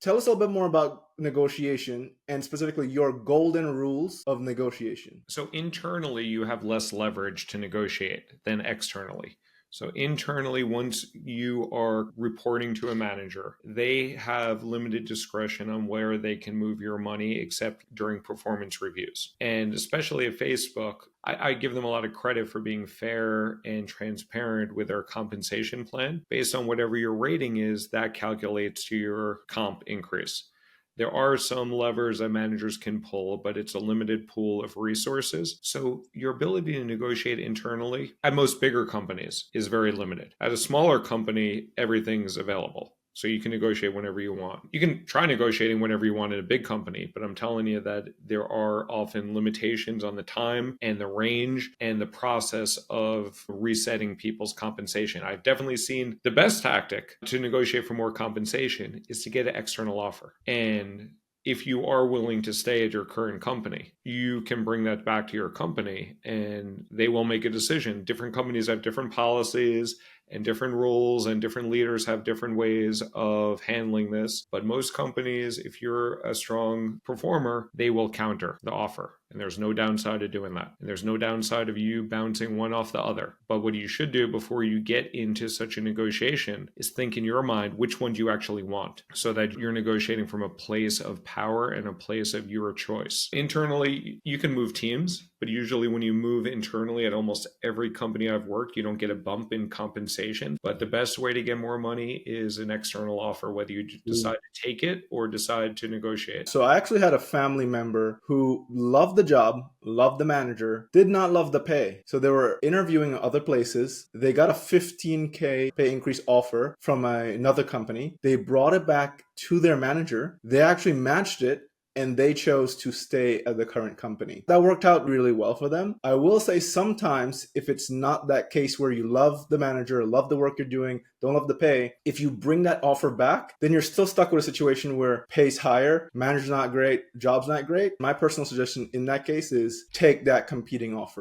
Tell us a little bit more about negotiation and specifically your golden rules of negotiation. So internally, you have less leverage to negotiate than externally. So internally, once you are reporting to a manager, they have limited discretion on where they can move your money, except during performance reviews. And especially at Facebook, I give them a lot of credit for being fair and transparent with their compensation plan. Based on whatever your rating is, that calculates to your comp increase. There are some levers that managers can pull, but it's a limited pool of resources. So your ability to negotiate internally at most bigger companies is very limited. At a smaller company, everything's available. So you can negotiate whenever you want. You can try negotiating whenever you want at a big company, but I'm telling you that there are often limitations on the time and the range and the process of resetting people's compensation. I've definitely seen the best tactic to negotiate for more compensation is to get an external offer. And if you are willing to stay at your current company, you can bring that back to your company and they will make a decision. Different companies have different policies and different rules, and different leaders have different ways of handling this. But most companies, if you're a strong performer, they will counter the offer. And there's no downside to doing that. And there's no downside of you bouncing one off the other. But what you should do before you get into such a negotiation is think in your mind which one do you actually want, so that you're negotiating from a place of power and a place of your choice. Internally, you can move teams, but usually when you move internally at almost every company I've worked, you don't get a bump in compensation. But the best way to get more money is an external offer, whether you decide to take it or decide to negotiate. So I actually had a family member who loved the job, loved the manager, did not love the pay. So they were interviewing other places. They got a 15K pay increase offer from another company. They brought it back to their manager. They actually matched it, and they chose to stay at the current company. That worked out really well for them. I will say sometimes if it's not that case where you love the manager, love the work you're doing, don't love the pay, if you bring that offer back, then you're still stuck with a situation where pay's higher, manager's not great, job's not great. My personal suggestion in that case is take that competing offer.